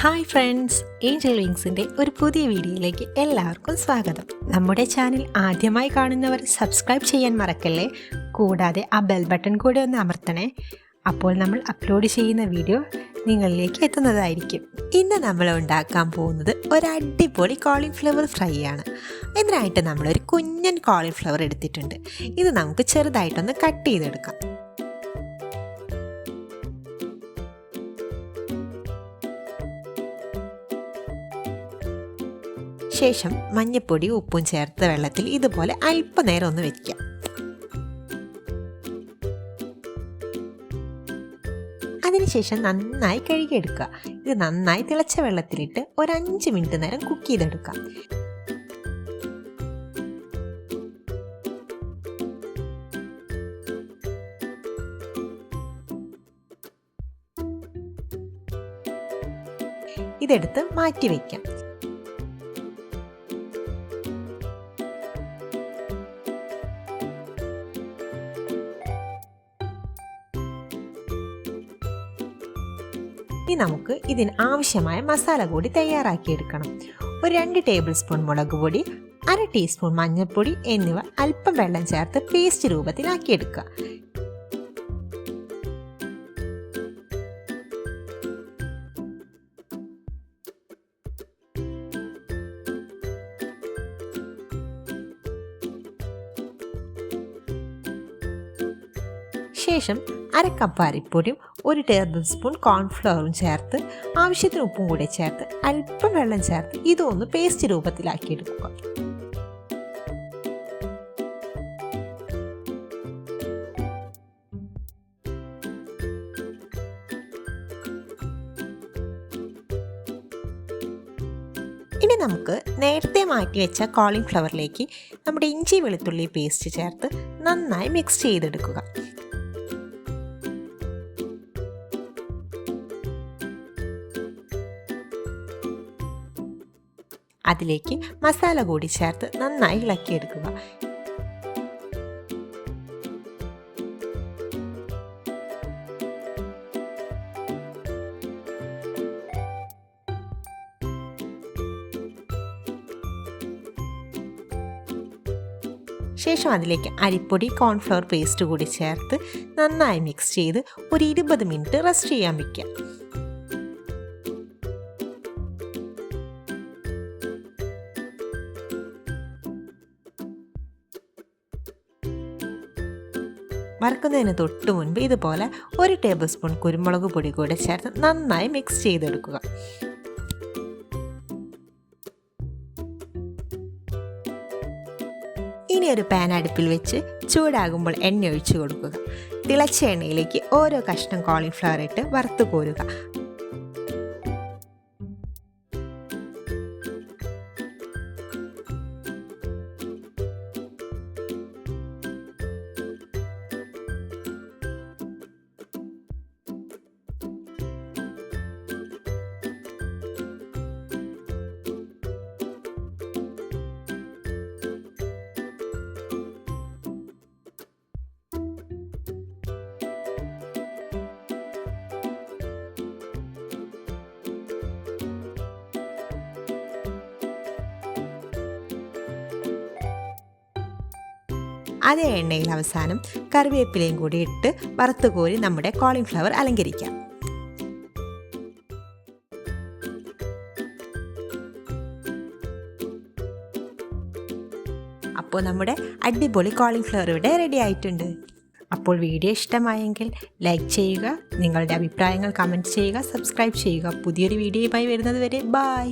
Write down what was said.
Hi friends, Angel വിങ്സിൻ്റെ ഒരു പുതിയ വീഡിയോയിലേക്ക് എല്ലാവർക്കും സ്വാഗതം. നമ്മുടെ ചാനൽ ആദ്യമായി കാണുന്നവർ സബ്സ്ക്രൈബ് ചെയ്യാൻ മറക്കല്ലേ. കൂടാതെ ആ ബെൽ ബട്ടൺ കൂടെ ഒന്ന് അമർത്തണേ. അപ്പോൾ നമ്മൾ അപ്ലോഡ് ചെയ്യുന്ന വീഡിയോ നിങ്ങളിലേക്ക് എത്തുന്നതായിരിക്കും. ഇന്ന് നമ്മൾ ഉണ്ടാക്കാൻ പോകുന്നത് ഒരു അടിപൊളി കോളിഫ്ലവർ ഫ്രൈ ആണ്. ഇതിനായിട്ട് നമ്മളൊരു കുഞ്ഞൻ കോളിഫ്ലവർ എടുത്തിട്ടുണ്ട്. ഇത് നമുക്ക് ചെറുതായിട്ടൊന്ന് കട്ട് ചെയ്തെടുക്കാം. ശേഷം മഞ്ഞൾപ്പൊടി ഉപ്പും ചേർത്ത വെള്ളത്തിൽ ഇതുപോലെ അല്പനേരം ഒന്ന് വെക്കാം. അതിനുശേഷം നന്നായി കഴുകിയെടുക്കുക. ഇത് നന്നായി തിളച്ച വെള്ളത്തിലിട്ട് ഒരു 5 മിനിറ്റ് നേരം കുക്ക് ചെയ്തെടുക്കാം. ഇതെടുത്ത് മാറ്റി വയ്ക്കാം. ഇനി നമുക്ക് ഇതിന് ആവശ്യമായ മസാല കൂടി തയ്യാറാക്കിയെടുക്കണം. ഒരു 2 ടേബിൾ സ്പൂൺ മുളക് പൊടി, 1/2 ടീസ്പൂൺ മഞ്ഞൾപ്പൊടി എന്നിവ അല്പം വെള്ളം ചേർത്ത് പേസ്റ്റ് രൂപത്തിലാക്കിയെടുക്കുക. ശേഷം 1/2 കപ്പ് അരിപ്പൊടിയും 1 ടേബിൾ സ്പൂൺ കോൺഫ്ലവറും ചേർത്ത് ആവശ്യത്തിന് ഉപ്പും കൂടി ചേർത്ത് അല്പം വെള്ളം ചേർത്ത് ഇതൊന്ന് പേസ്റ്റ് രൂപത്തിലാക്കിയെടുക്കുക. ഇനി നമുക്ക് നേരത്തെ മാറ്റി വെച്ച കോളിഫ്ലവറിലേക്ക് നമ്മുടെ ഇഞ്ചി വെളുത്തുള്ളി പേസ്റ്റ് ചേർത്ത് നന്നായി മിക്സ് ചെയ്തെടുക്കുക. അതിലേക്ക് മസാല കൂടി ചേർത്ത് നന്നായി ഇളക്കിയെടുക്കുക. ശേഷം അതിലേക്ക് അരിപ്പൊടി കോൺഫ്ലവർ പേസ്റ്റ് കൂടി ചേർത്ത് നന്നായി മിക്സ് ചെയ്ത് ഒരു 20 മിനിറ്റ് റെസ്റ്റ് ചെയ്യാൻ വയ്ക്കുക. വറുക്കുന്നതിന് തൊട്ട് മുൻപ് ഇതുപോലെ 1 ടേബിൾ സ്പൂൺ കുരുമുളക് പൊടി കൂടെ ചേർത്ത് നന്നായി മിക്സ് ചെയ്തെടുക്കുക. ഇനി ഒരു പാൻ അടുപ്പിൽ വെച്ച് ചൂടാകുമ്പോൾ എണ്ണ ഒഴിച്ചു കൊടുക്കുക. തിളച്ച എണ്ണയിലേക്ക് ഓരോ കഷ്ണം കോളിഫ്ലവർ ഇട്ട് വറുത്ത് കോരുക. അതേ എണ്ണയിൽ അവസാനം കറിവേപ്പിലയും കൂടി ഇട്ട് വറുത്ത് കോരി നമ്മുടെ കോളിഫ്ലവർ അലങ്കരിക്കാം. അപ്പോൾ നമ്മുടെ അടിപൊളി കോളിഫ്ലവർ ഇവിടെ റെഡി ആയിട്ടുണ്ട്. അപ്പോൾ വീഡിയോ ഇഷ്ടമായെങ്കിൽ ലൈക്ക് ചെയ്യുക, നിങ്ങളുടെ അഭിപ്രായങ്ങൾ കമൻറ്റ് ചെയ്യുക, സബ്സ്ക്രൈബ് ചെയ്യുക. പുതിയൊരു വീഡിയോയുമായി വരുന്നത് വരെ ബൈ.